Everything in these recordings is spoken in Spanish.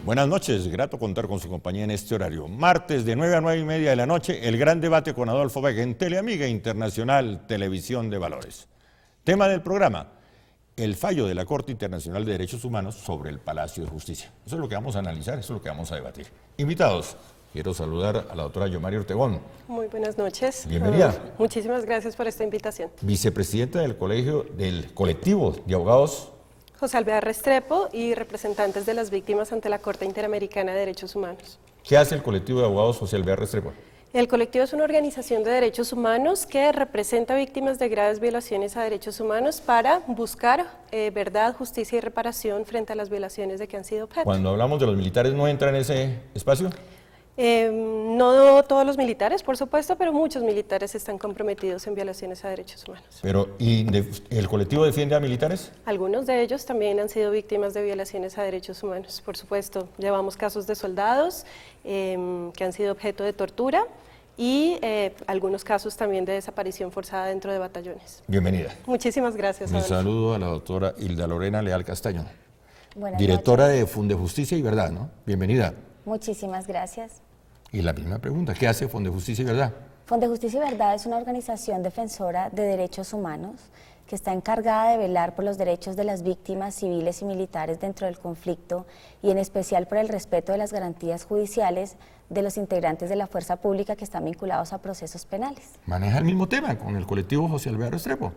Buenas noches, grato contar con su compañía en este horario. Martes de 9 a 9 y media de la noche, el gran debate con Adolfo Vega en Teleamiga Internacional Televisión de Valores. Tema del programa, el fallo de la Corte Internacional de Derechos Humanos sobre el Palacio de Justicia. Eso es lo que vamos a analizar, eso es lo que vamos a debatir. Invitados, quiero saludar a la doctora Yomari Ortegón. Muy buenas noches. Bienvenida. Muchísimas gracias por esta invitación. Vicepresidenta del colectivo de abogados José Alvear Restrepo y representantes de las víctimas ante la Corte Interamericana de Derechos Humanos. ¿Qué hace el colectivo de abogados José Alvear Restrepo? El colectivo es una organización de derechos humanos que representa víctimas de graves violaciones a derechos humanos para buscar verdad, justicia y reparación frente a las violaciones de que han sido objeto. Cuando hablamos de los militares, ¿no entra en ese espacio? No todos los militares, por supuesto, pero muchos militares están comprometidos en violaciones a derechos humanos. Pero, ¿y el colectivo defiende a militares? Algunos de ellos también han sido víctimas de violaciones a derechos humanos, por supuesto. Llevamos casos de soldados que han sido objeto de tortura y algunos casos también de desaparición forzada dentro de batallones. Bienvenida. Muchísimas gracias. Un saludo a la doctora Hilda Lorena Leal Castaño, Buenas directora noches. de Funde Justicia y Verdad, ¿no? Bienvenida. Muchísimas gracias. Y la misma pregunta, ¿qué hace Funde Justicia y Verdad? Funde Justicia y Verdad es una organización defensora de derechos humanos que está encargada de velar por los derechos de las víctimas civiles y militares dentro del conflicto y en especial por el respeto de las garantías judiciales de los integrantes de la fuerza pública que están vinculados a procesos penales. ¿Maneja el mismo tema con el colectivo José Alvear Restrepo?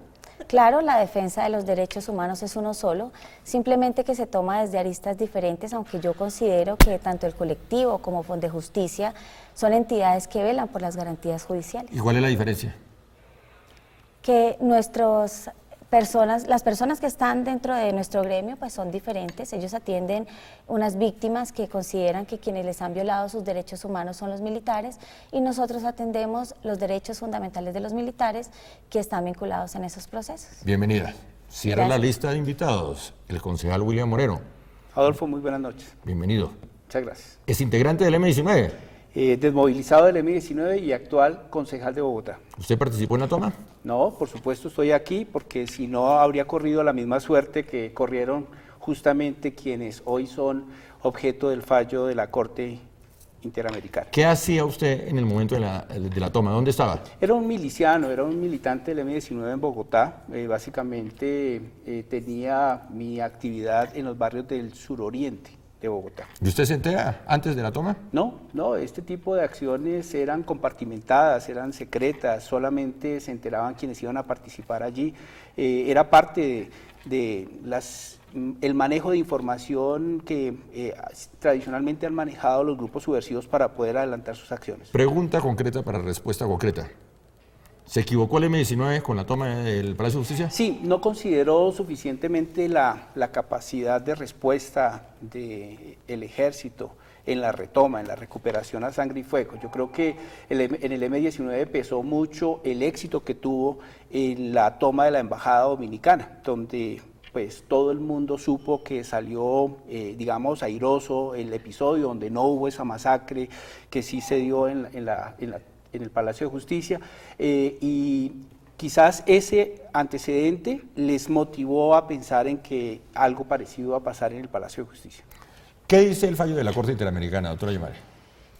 Claro, la defensa de los derechos humanos es uno solo, simplemente que se toma desde aristas diferentes, aunque yo considero que tanto el colectivo como Funde Justicia son entidades que velan por las garantías judiciales. ¿Y cuál es la diferencia? Que las personas que están dentro de nuestro gremio pues son diferentes, ellos atienden unas víctimas que consideran que quienes les han violado sus derechos humanos son los militares y nosotros atendemos los derechos fundamentales de los militares que están vinculados en esos procesos. Bienvenida. Cierra Gracias. la lista de invitados, el concejal William Moreno. Adolfo, muy buenas noches. Bienvenido. Muchas gracias. Es integrante del M19. Desmovilizado del M19 y actual concejal de Bogotá. ¿Usted participó en la toma? No, por supuesto estoy aquí porque si no habría corrido la misma suerte que corrieron justamente quienes hoy son objeto del fallo de la Corte Interamericana. ¿Qué hacía usted en el momento de la toma? ¿Dónde estaba? Era un miliciano, era un militante del M19 en Bogotá. Básicamente tenía mi actividad en los barrios del suroriente de Bogotá. ¿Y usted se entera antes de la toma? No, este tipo de acciones eran compartimentadas, eran secretas, solamente se enteraban quienes iban a participar allí. Era parte de el manejo de información que tradicionalmente han manejado los grupos subversivos para poder adelantar sus acciones. Pregunta concreta para respuesta concreta. ¿Se equivocó el M19 con la toma del Palacio de Justicia? Sí, no consideró suficientemente la capacidad de respuesta del ejército en la retoma, en la recuperación a sangre y fuego. Yo creo que en el M19 pesó mucho el éxito que tuvo en la toma de la Embajada Dominicana, donde pues todo el mundo supo que salió, digamos, airoso el episodio, donde no hubo esa masacre que sí se dio en el Palacio de Justicia, y quizás ese antecedente les motivó a pensar en que algo parecido iba a pasar en el Palacio de Justicia. ¿Qué dice el fallo de la Corte Interamericana, doctora Yomari?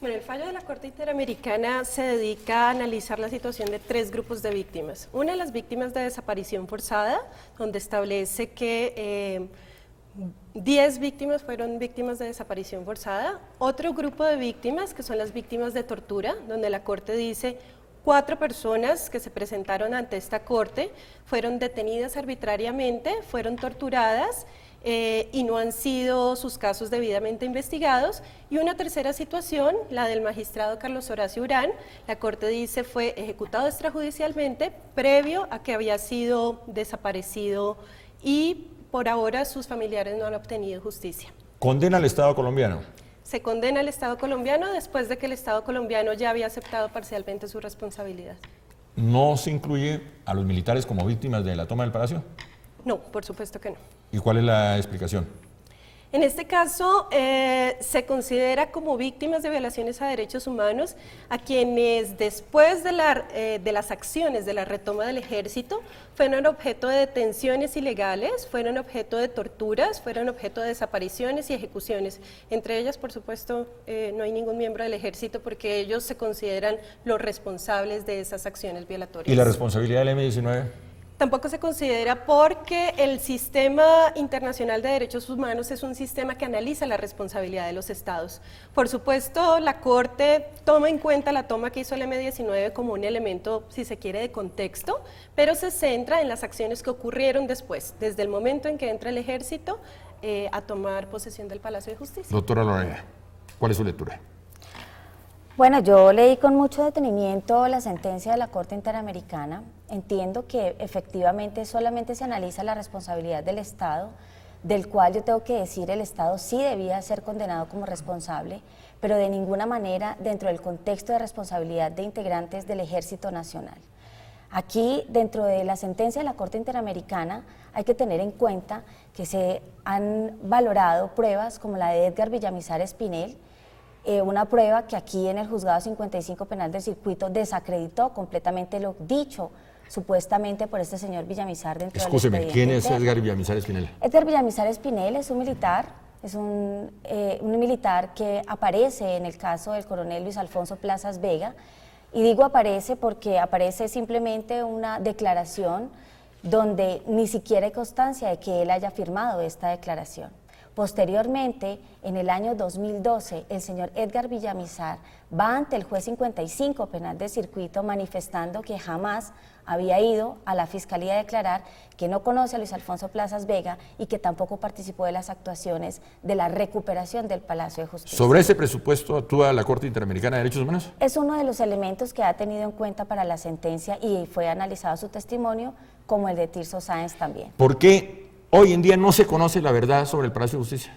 Bueno, el fallo de la Corte Interamericana se dedica a analizar la situación de tres grupos de víctimas. Una, las víctimas de desaparición forzada, donde establece que 10 víctimas fueron víctimas de desaparición forzada. Otro grupo de víctimas, que son las víctimas de tortura, donde la Corte dice 4 personas que se presentaron ante esta Corte fueron detenidas arbitrariamente, fueron torturadas y no han sido sus casos debidamente investigados. Y una tercera situación, la del magistrado Carlos Horacio Urán, la Corte dice fue ejecutado extrajudicialmente previo a que había sido desaparecido y por ahora sus familiares no han obtenido justicia. ¿Condena al Estado colombiano? Se condena al Estado colombiano después de que el Estado colombiano ya había aceptado parcialmente su responsabilidad. ¿No se incluye a los militares como víctimas de la toma del Palacio? No, por supuesto que no. ¿Y cuál es la explicación? En este caso, se considera como víctimas de violaciones a derechos humanos a quienes después de las acciones de la retoma del ejército fueron objeto de detenciones ilegales, fueron objeto de torturas, fueron objeto de desapariciones y ejecuciones. Entre ellas, por supuesto, no hay ningún miembro del ejército porque ellos se consideran los responsables de esas acciones violatorias. ¿Y la responsabilidad del M-19? Tampoco se considera porque el sistema internacional de derechos humanos es un sistema que analiza la responsabilidad de los estados. Por supuesto, la Corte toma en cuenta la toma que hizo el M-19 como un elemento, si se quiere, de contexto, pero se centra en las acciones que ocurrieron después, desde el momento en que entra el ejército a tomar posesión del Palacio de Justicia. Doctora Lorena, ¿cuál es su lectura? Bueno, yo leí con mucho detenimiento la sentencia de la Corte Interamericana. Entiendo que efectivamente solamente se analiza la responsabilidad del Estado, del cual yo tengo que decir el Estado sí debía ser condenado como responsable, pero de ninguna manera dentro del contexto de responsabilidad de integrantes del Ejército Nacional. Aquí, dentro de la sentencia de la Corte Interamericana, hay que tener en cuenta que se han valorado pruebas como la de Edgar Villamizar Espinel, una prueba que aquí en el Juzgado 55 Penal del Circuito desacreditó completamente lo dicho supuestamente por este señor Villamizar dentro del expediente. Escúcheme, ¿quién es Edgar Villamizar Espinel? Edgar Villamizar Espinel es un militar que aparece en el caso del coronel Luis Alfonso Plazas Vega, y digo aparece porque aparece simplemente una declaración donde ni siquiera hay constancia de que él haya firmado esta declaración. Posteriormente, en el año 2012, el señor Edgar Villamizar va ante el juez 55 Penal del Circuito manifestando que jamás había ido a la Fiscalía a declarar que no conoce a Luis Alfonso Plazas Vega y que tampoco participó de las actuaciones de la recuperación del Palacio de Justicia. ¿Sobre ese presupuesto actúa la Corte Interamericana de Derechos Humanos? Es uno de los elementos que ha tenido en cuenta para la sentencia y fue analizado su testimonio, como el de Tirso Sáenz también. ¿Por qué hoy en día no se conoce la verdad sobre el Palacio de Justicia?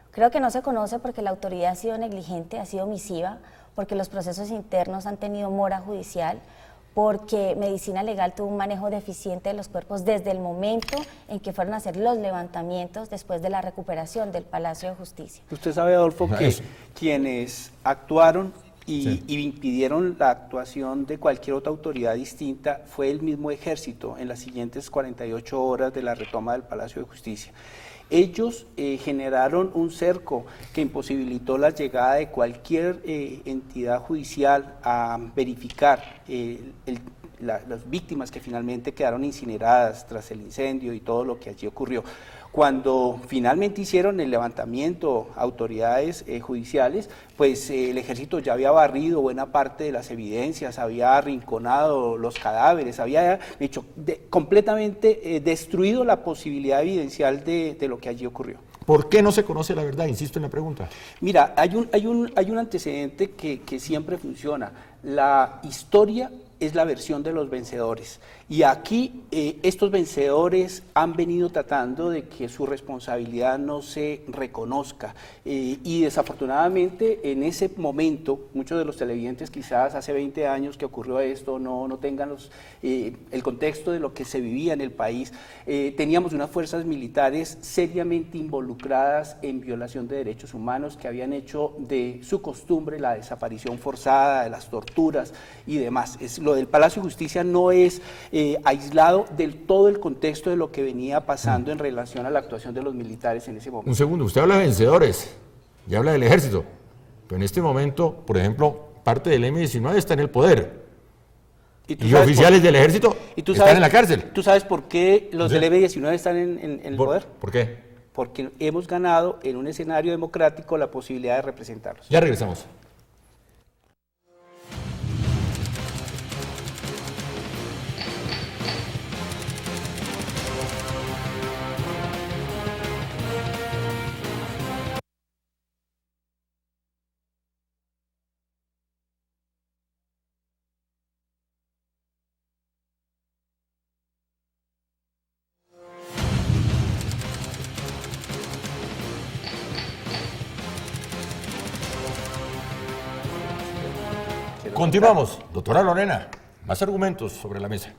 Creo que no se conoce porque la autoridad ha sido negligente, ha sido omisiva, porque los procesos internos han tenido mora judicial, porque Medicina Legal tuvo un manejo deficiente de los cuerpos desde el momento en que fueron a hacer los levantamientos después de la recuperación del Palacio de Justicia. Usted sabe, Adolfo, que quienes actuaron y impidieron la actuación de cualquier otra autoridad distinta fue el mismo ejército en las siguientes 48 horas de la retoma del Palacio de Justicia. Ellos generaron un cerco que imposibilitó la llegada de cualquier entidad judicial a verificar las víctimas que finalmente quedaron incineradas tras el incendio y todo lo que allí ocurrió. Cuando finalmente hicieron el levantamiento autoridades judiciales, pues el ejército ya había barrido buena parte de las evidencias, había arrinconado los cadáveres, había hecho completamente destruido la posibilidad evidencial de lo que allí ocurrió. ¿Por qué no se conoce la verdad? Insisto en la pregunta. Mira, hay un antecedente que siempre funciona. La historia es la versión de los vencedores. Y aquí estos vencedores han venido tratando de que su responsabilidad no se reconozca. Y desafortunadamente en ese momento, muchos de los televidentes quizás hace 20 años que ocurrió esto no tengan el contexto de lo que se vivía en el país. Teníamos unas fuerzas militares seriamente involucradas en violación de derechos humanos que habían hecho de su costumbre la desaparición forzada, de las torturas y demás. Lo del Palacio de Justicia no es aislado del todo el contexto de lo que venía pasando en relación a la actuación de los militares en ese momento. Un segundo, usted habla de vencedores y habla del ejército, pero en este momento, por ejemplo, parte del M-19 está en el poder y oficiales del ejército están en la cárcel. ¿Tú sabes por qué los del M-19 están en el poder? ¿Por qué? Porque hemos ganado en un escenario democrático la posibilidad de representarlos. Ya regresamos. Continuamos. Doctora Lorena, más argumentos sobre la mesa.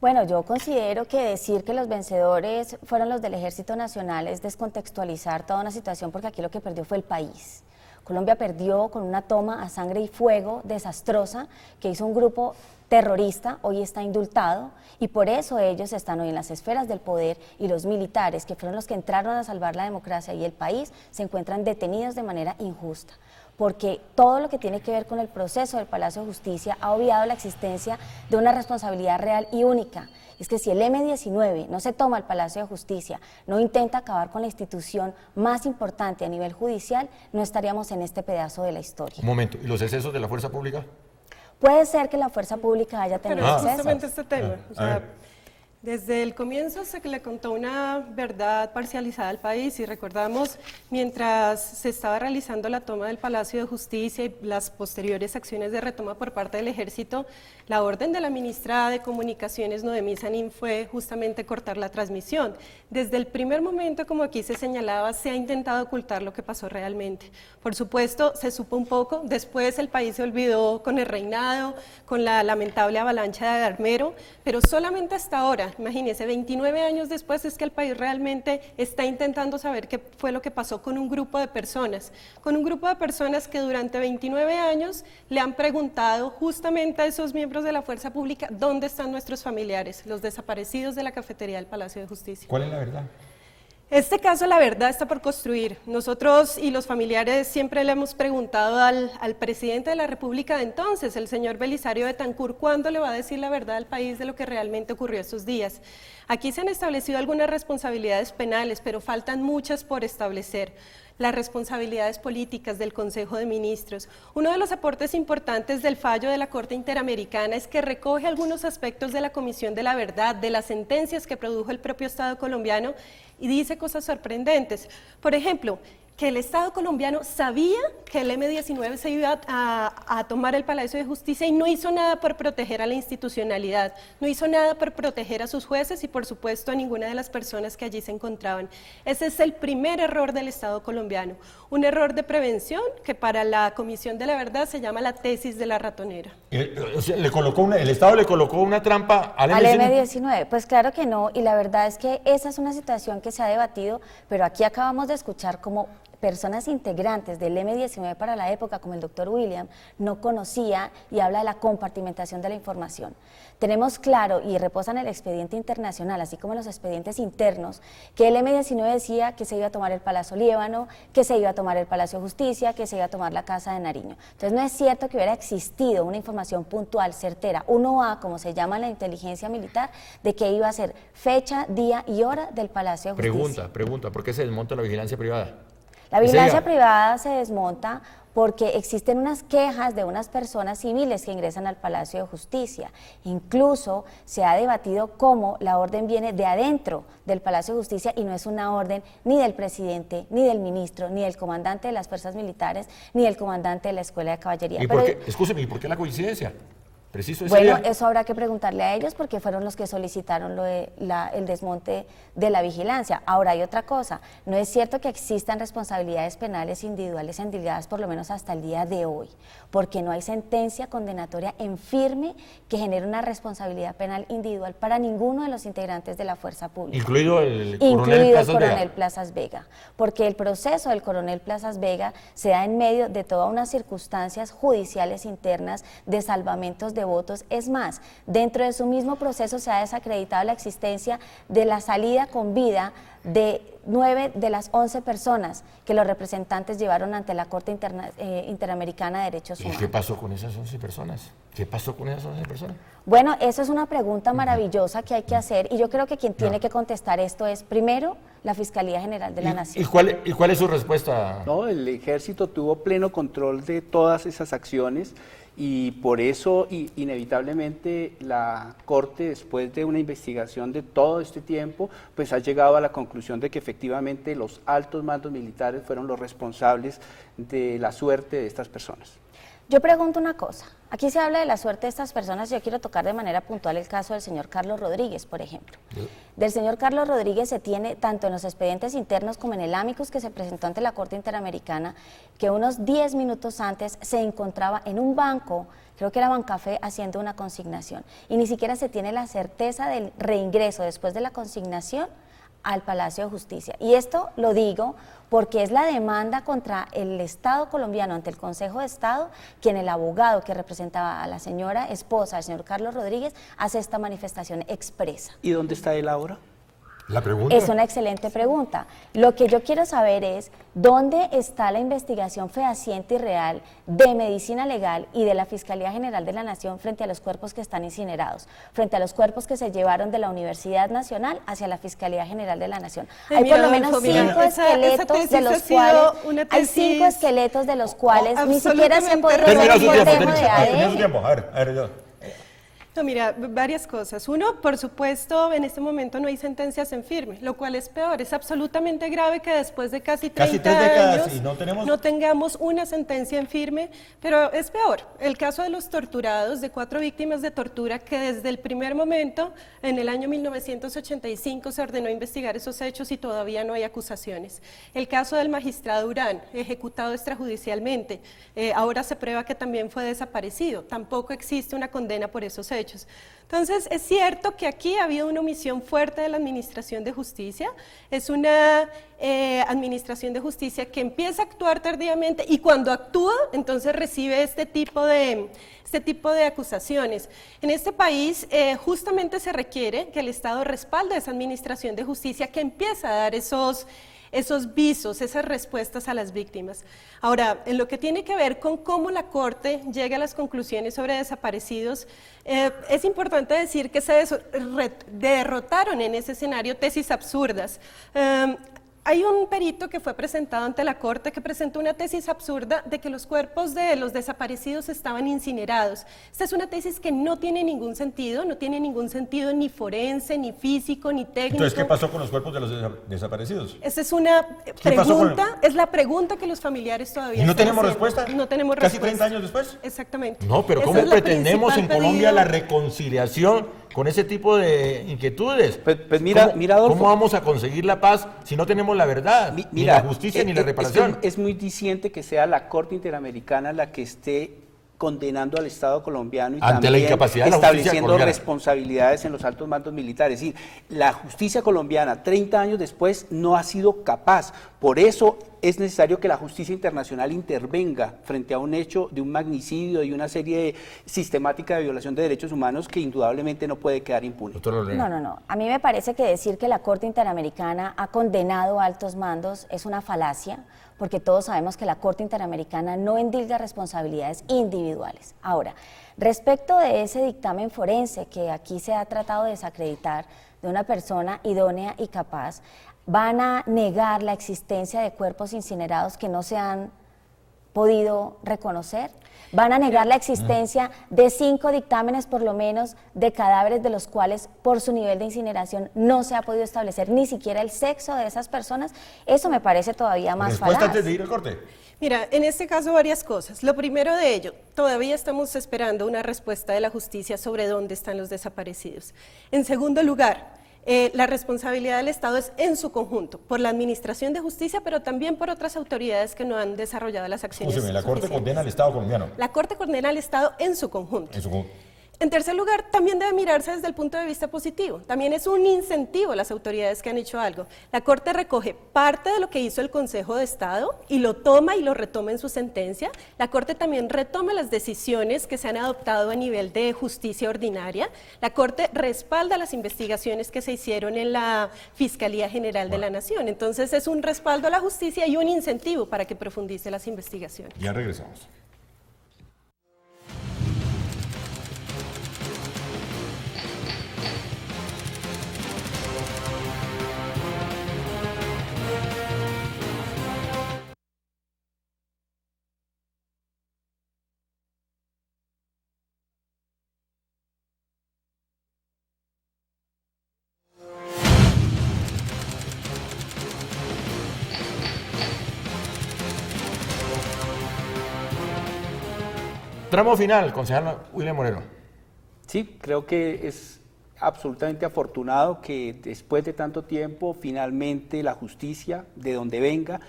Bueno, yo considero que decir que los vencedores fueron los del Ejército Nacional es descontextualizar toda una situación, porque aquí lo que perdió fue el país. Colombia perdió con una toma a sangre y fuego desastrosa que hizo un grupo terrorista, hoy está indultado, y por eso ellos están hoy en las esferas del poder, y los militares, que fueron los que entraron a salvar la democracia y el país, se encuentran detenidos de manera injusta, porque todo lo que tiene que ver con el proceso del Palacio de Justicia ha obviado la existencia de una responsabilidad real y única. Es que si el M-19 no se toma el Palacio de Justicia, no intenta acabar con la institución más importante a nivel judicial, no estaríamos en este pedazo de la historia. Un momento, ¿y los excesos de la fuerza pública? Puede ser que la fuerza pública haya tenido Pero es excesos. justamente este tema. O A sea, ver. desde el comienzo se le contó una verdad parcializada al país, y recordamos, mientras se estaba realizando la toma del Palacio de Justicia y las posteriores acciones de retoma por parte del Ejército, la orden de la ministra de Comunicaciones, Noemí Sanín, fue justamente cortar la transmisión. Desde el primer momento, como aquí se señalaba, se ha intentado ocultar lo que pasó realmente. Por supuesto, se supo un poco, después el país se olvidó con el reinado, con la lamentable avalancha de Armero, pero solamente hasta ahora, imagínense, 29 años después, es que el país realmente está intentando saber qué fue lo que pasó con un grupo de personas, que durante 29 años le han preguntado justamente a esos miembros de la fuerza pública dónde están nuestros familiares, los desaparecidos de la cafetería del Palacio de Justicia. ¿Cuál es la verdad? Este caso, la verdad, está por construir. Nosotros y los familiares siempre le hemos preguntado al presidente de la República de entonces, el señor Belisario Betancur, ¿cuándo le va a decir la verdad al país de lo que realmente ocurrió estos días? Aquí se han establecido algunas responsabilidades penales, pero faltan muchas por establecer. Las responsabilidades políticas del Consejo de Ministros. Uno de los aportes importantes del fallo de la Corte Interamericana es que recoge algunos aspectos de la Comisión de la Verdad, de las sentencias que produjo el propio Estado colombiano, y dice cosas sorprendentes. Por ejemplo, que el Estado colombiano sabía que el M-19 se iba a tomar el Palacio de Justicia y no hizo nada por proteger a la institucionalidad, no hizo nada por proteger a sus jueces y por supuesto a ninguna de las personas que allí se encontraban. Ese es el primer error del Estado colombiano, un error de prevención que para la Comisión de la Verdad se llama la tesis de la ratonera. O sea, el Estado le colocó una trampa al M-19. Pues claro que no, y la verdad es que esa es una situación que se ha debatido, pero aquí acabamos de escuchar cómo personas integrantes del M-19 para la época, como el doctor William, no conocía y habla de la compartimentación de la información. Tenemos claro, y reposa en el expediente internacional, así como en los expedientes internos, que el M-19 decía que se iba a tomar el Palacio Líbano, que se iba a tomar el Palacio de Justicia, que se iba a tomar la Casa de Nariño. Entonces no es cierto que hubiera existido una información puntual, certera, 1A, como se llama en la inteligencia militar, de que iba a ser fecha, día y hora del Palacio de Justicia. Pregunta, ¿por qué se desmonta la vigilancia privada? La vigilancia privada se desmonta porque existen unas quejas de unas personas civiles que ingresan al Palacio de Justicia. Incluso se ha debatido cómo la orden viene de adentro del Palacio de Justicia y no es una orden ni del presidente, ni del ministro, ni del comandante de las fuerzas militares, ni del comandante de la Escuela de Caballería. ¿Y por qué la coincidencia? Bueno, eso habrá que preguntarle a ellos porque fueron los que solicitaron el desmonte de la vigilancia. Ahora hay otra cosa, no es cierto que existan responsabilidades penales individuales endilgadas por lo menos hasta el día de hoy, porque no hay sentencia condenatoria en firme que genere una responsabilidad penal individual para ninguno de los integrantes de la fuerza pública. Incluido el coronel Plazas Vega, porque el proceso del coronel Plazas Vega se da en medio de todas unas circunstancias judiciales internas de salvamentos de votos. Es más, dentro de su mismo proceso se ha desacreditado la existencia de la salida con vida de 9 de las 11 personas que los representantes llevaron ante la Corte Interamericana de Derechos Humanos. ¿Y qué pasó con esas 11 personas? Bueno, eso es una pregunta maravillosa que hay que hacer y yo creo que quien tiene que contestar esto es, primero, la Fiscalía General de la Nación. ¿Y cuál es su respuesta? No, el Ejército tuvo pleno control de todas esas acciones y por eso inevitablemente la Corte, después de una investigación de todo este tiempo, pues ha llegado a la conclusión de que efectivamente los altos mandos militares fueron los responsables de la suerte de estas personas. Yo pregunto una cosa, Aquí se habla de la suerte de estas personas. Yo quiero tocar de manera puntual el caso del señor Carlos Rodríguez, por ejemplo. Del señor Carlos Rodríguez se tiene, tanto en los expedientes internos como en el amicus que se presentó ante la Corte Interamericana, que unos 10 minutos antes se encontraba en un banco, creo que era Bancafé, haciendo una consignación. Y ni siquiera se tiene la certeza del reingreso después de la consignación al Palacio de Justicia. Y esto lo digo porque es la demanda contra el Estado colombiano ante el Consejo de Estado, quien el abogado que representaba a la señora esposa, el señor Carlos Rodríguez, hace esta manifestación expresa. ¿Y dónde está él ahora? La pregunta. Es una excelente pregunta. Lo que yo quiero saber es dónde está la investigación fehaciente y real de Medicina Legal y de la Fiscalía General de la Nación frente a los cuerpos que están incinerados, frente a los cuerpos que se llevaron de la Universidad Nacional hacia la Fiscalía General de la Nación. Hay por lo menos 5 esqueletos de los cuales hay 5 esqueletos de los cuales ni siquiera se puede resolver el cotejo de ADN. No, mira, varias cosas. Uno, por supuesto, en este momento no hay sentencias en firme, lo cual es peor. Es absolutamente grave que después de casi 30 3 décadas años y no tengamos una sentencia en firme, pero es peor. El caso de los torturados, de 4 víctimas de tortura, que desde el primer momento, en el año 1985, se ordenó investigar esos hechos y todavía no hay acusaciones. El caso del magistrado Urán, ejecutado extrajudicialmente, ahora se prueba que también fue desaparecido. Tampoco existe una condena por esos hechos. Entonces, es cierto que aquí ha habido una omisión fuerte de la Administración de Justicia, es una Administración de Justicia que empieza a actuar tardíamente y cuando actúa, entonces recibe este tipo de acusaciones. En este país justamente se requiere que el Estado respalde esa Administración de Justicia que empieza a dar esos visos, esas respuestas a las víctimas. Ahora, en lo que tiene que ver con cómo la Corte llega a las conclusiones sobre desaparecidos, es importante decir que se derrotaron en ese escenario tesis absurdas. Hay un perito que fue presentado ante la Corte que presentó una tesis absurda de que los cuerpos de los desaparecidos estaban incinerados. Esta es una tesis que no tiene ningún sentido, no tiene ningún sentido ni forense, ni físico, ni técnico. Entonces, ¿qué pasó con los cuerpos de los desaparecidos? Esa es una pregunta, es la pregunta que los familiares todavía ¿Y no están tenemos haciendo. respuesta? No tenemos ¿Casi respuesta. 30 años después? Exactamente. No, pero Esa ¿cómo es la pretendemos en principal Colombia la pedido. reconciliación con ese tipo de inquietudes? Pues mira, Adolfo. ¿Cómo vamos a conseguir la paz si no tenemos la verdad, ni la justicia, ni la reparación? Es muy diciente que sea la Corte Interamericana la que esté condenando al Estado colombiano y Ante también la incapacidad de la justicia estableciendo colombiana. responsabilidades en los altos mandos militares. Es decir, la justicia colombiana, 30 años después, no ha sido capaz. Por eso es necesario que la justicia internacional intervenga frente a un hecho de un magnicidio y una serie sistemática de violación de derechos humanos que indudablemente no puede quedar impune. No. A mí me parece que decir que la Corte Interamericana ha condenado a altos mandos es una falacia, porque todos sabemos que la Corte Interamericana no endilga responsabilidades individuales. Ahora, respecto de ese dictamen forense que aquí se ha tratado de desacreditar de una persona idónea y capaz, van a negar la existencia de cuerpos incinerados que no se han podido reconocer, van a negar la existencia de 5 dictámenes por lo menos de cadáveres de los cuales por su nivel de incineración no se ha podido establecer ni siquiera el sexo de esas personas. Eso me parece todavía más falaz. ¿Respuesta antes de ir al corte? Mira, en este caso varias cosas. Lo primero de ello, todavía estamos esperando una respuesta de la justicia sobre dónde están los desaparecidos. En segundo lugar, la responsabilidad del Estado es en su conjunto, por la Administración de Justicia, pero también por otras autoridades que no han desarrollado las acciones Escúcheme, la Corte suficientes. condena al Estado colombiano. La Corte condena al Estado en su conjunto. En su conjunto. En tercer lugar, también debe mirarse desde el punto de vista positivo. También es un incentivo a las autoridades que han hecho algo. La Corte recoge parte de lo que hizo el Consejo de Estado y lo toma y lo retoma en su sentencia. La Corte también retoma las decisiones que se han adoptado a nivel de justicia ordinaria. La Corte respalda las investigaciones que se hicieron en la Fiscalía General de la Nación. Entonces es un respaldo a la justicia y un incentivo para que profundice las investigaciones. Ya regresamos. Tramo final, concejal William Moreno. Sí, creo que es absolutamente afortunado que después de tanto tiempo finalmente la justicia, de donde venga,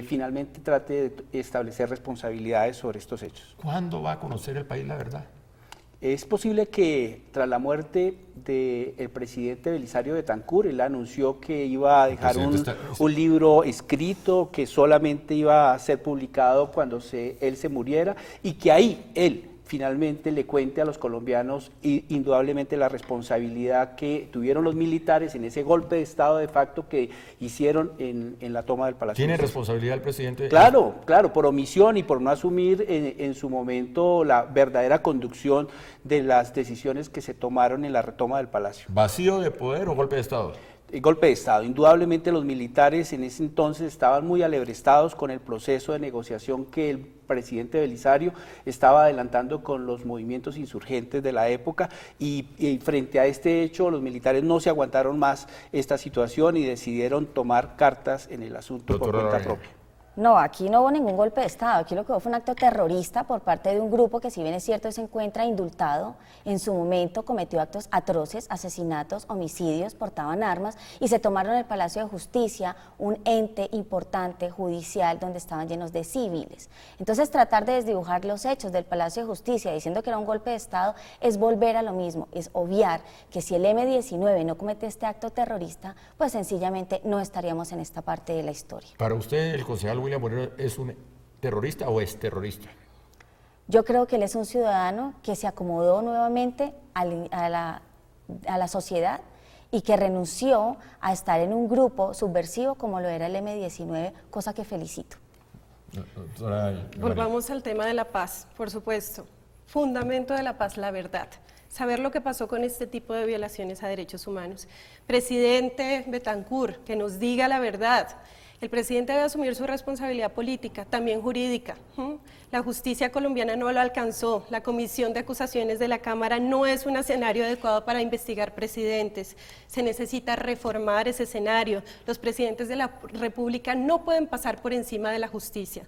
finalmente trate de establecer responsabilidades sobre estos hechos. ¿Cuándo va a conocer el país la verdad? Es posible que tras la muerte del presidente Belisario Betancur, él anunció que iba a dejar un libro escrito que solamente iba a ser publicado cuando él se muriera, y que ahí él finalmente le cuente a los colombianos indudablemente la responsabilidad que tuvieron los militares en ese golpe de Estado de facto que hicieron en la toma del Palacio. ¿Tiene responsabilidad el presidente? Claro, claro, por omisión y por no asumir en su momento la verdadera conducción de las decisiones que se tomaron en la retoma del Palacio. ¿Vacío de poder o golpe de Estado? El golpe de Estado. Indudablemente los militares en ese entonces estaban muy alebrestados con el proceso de negociación que el presidente Belisario estaba adelantando con los movimientos insurgentes de la época, y frente a este hecho los militares no se aguantaron más esta situación y decidieron tomar cartas en el asunto por cuenta propia. No, aquí no hubo ningún golpe de Estado, aquí lo que hubo fue un acto terrorista por parte de un grupo que, si bien es cierto se encuentra indultado, en su momento cometió actos atroces, asesinatos, homicidios, portaban armas y se tomaron el Palacio de Justicia, un ente importante judicial donde estaban llenos de civiles. Entonces tratar de desdibujar los hechos del Palacio de Justicia diciendo que era un golpe de Estado es volver a lo mismo, es obviar que si el M-19 no comete este acto terrorista, pues sencillamente no estaríamos en esta parte de la historia. Para usted, el concejal William Moreno, ¿es un terrorista o es terrorista? Yo creo que él es un ciudadano que se acomodó nuevamente a la sociedad y que renunció a estar en un grupo subversivo como lo era el M-19, cosa que felicito. Volvamos al tema de la paz, por supuesto. Fundamento de la paz, la verdad. Saber lo que pasó con este tipo de violaciones a derechos humanos. Presidente Betancur, que nos diga la verdad. El presidente debe asumir su responsabilidad política, también jurídica. La justicia colombiana no lo alcanzó, la comisión de acusaciones de la Cámara no es un escenario adecuado para investigar presidentes, se necesita reformar ese escenario, los presidentes de la República no pueden pasar por encima de la justicia,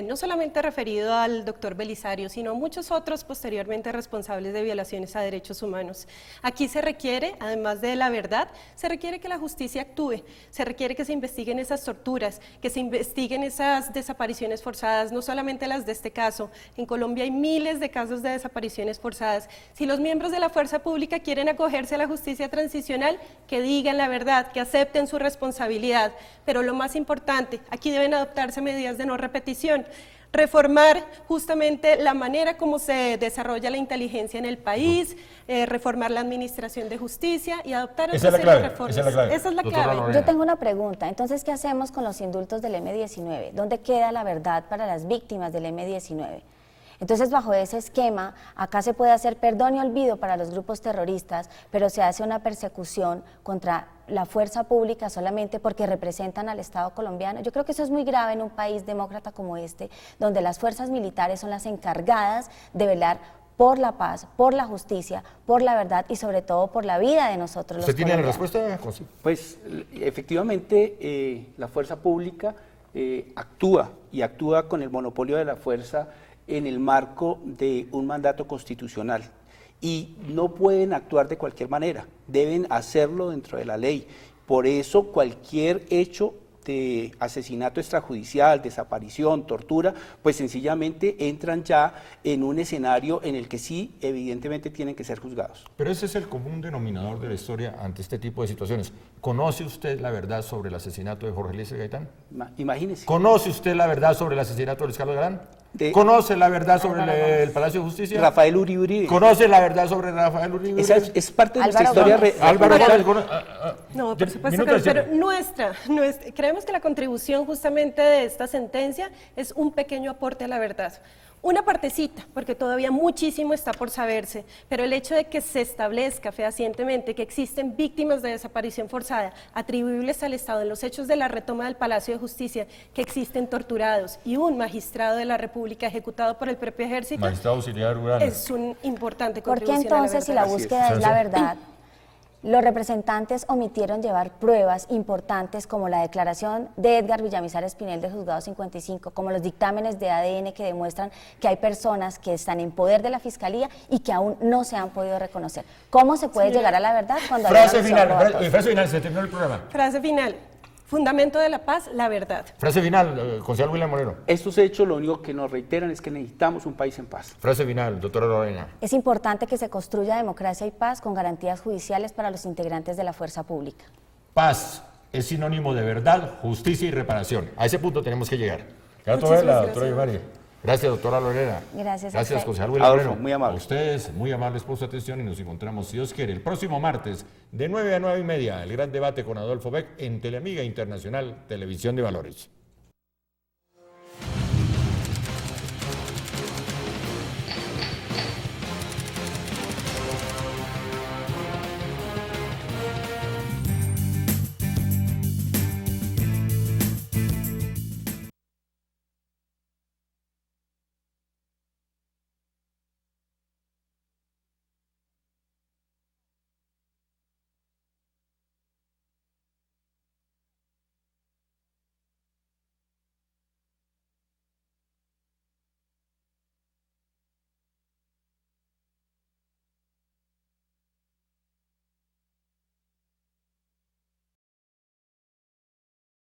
no solamente referido al doctor Belisario, sino a muchos otros posteriormente responsables de violaciones a derechos humanos. Aquí se requiere, además de la verdad, se requiere que la justicia actúe, se requiere que se investiguen esas torturas, que se investiguen esas desapariciones forzadas, no solamente las de este caso. En Colombia hay miles de casos de desapariciones forzadas. Si los miembros de la fuerza pública quieren acogerse a la justicia transicional, que digan la verdad, que acepten su responsabilidad. Pero lo más importante, aquí deben adoptarse medidas de no repetición. Reformar justamente la manera como se desarrolla la inteligencia en el país, reformar la administración de justicia y adoptar otra serie de reformas. Esa es la clave. Yo tengo una pregunta, entonces, ¿qué hacemos con los indultos del M-19? ¿Dónde queda la verdad para las víctimas del M-19? Entonces, bajo ese esquema, acá se puede hacer perdón y olvido para los grupos terroristas, pero se hace una persecución contra la fuerza pública solamente porque representan al Estado colombiano. Yo creo que eso es muy grave en un país demócrata como este, donde las fuerzas militares son las encargadas de velar por la paz, por la justicia, por la verdad y sobre todo por la vida de nosotros los colombianos. ¿Usted tiene la respuesta? Pues efectivamente la fuerza pública actúa con el monopolio de la fuerza en el marco de un mandato constitucional y no pueden actuar de cualquier manera, deben hacerlo dentro de la ley. Por eso cualquier hecho de asesinato extrajudicial, desaparición, tortura, pues sencillamente entran ya en un escenario en el que sí, evidentemente tienen que ser juzgados. Pero ese es el común denominador de la historia ante este tipo de situaciones. ¿Conoce usted la verdad sobre el asesinato de Jorge Eliezer Gaitán? Imagínese. ¿Conoce usted la verdad sobre el asesinato de Luis Carlos Galán? ¿Conoce la verdad sobre el Palacio de Justicia? Rafael Uribe. ¿Conoce la verdad sobre Rafael Uribe? Esa es parte de nuestra historia. Álvaro Gómez. No, por supuesto que no, pero nuestra, creemos que la contribución justamente de esta sentencia es un pequeño aporte a la verdad. Una partecita, porque todavía muchísimo está por saberse, pero el hecho de que se establezca fehacientemente que existen víctimas de desaparición forzada atribuibles al Estado en los hechos de la retoma del Palacio de Justicia, que existen torturados y un magistrado de la República ejecutado por el propio ejército, magistrado auxiliar rural, es un importante contribución. ¿Por qué entonces, si la búsqueda es la verdad, Los representantes omitieron llevar pruebas importantes como la declaración de Edgar Villamizar Espinel del Juzgado 55, como los dictámenes de ADN que demuestran que hay personas que están en poder de la Fiscalía y que aún no se han podido reconocer. ¿Cómo se puede llegar a la verdad cuando hay Frase una final, omisión probatoria? frase final, se terminó el programa. Frase final. Fundamento de la paz, la verdad. Frase final, concejal William Moreno. Estos hechos lo único que nos reiteran es que necesitamos un país en paz. Frase final, doctora Lorena. Es importante que se construya democracia y paz con garantías judiciales para los integrantes de la fuerza pública. Paz es sinónimo de verdad, justicia y reparación. A ese punto tenemos que llegar. Ya Muchísimas la gracias. doctora Ibarri. Gracias, doctora Lorena. Gracias a Gracias, usted. concejal William Adolfo, Moreno. muy amable. A ustedes, muy amables por su atención y nos encontramos, si Dios quiere, el próximo martes de 9 a 9:30, el gran debate con Adolfo Beck en Teleamiga Internacional, Televisión de Valores.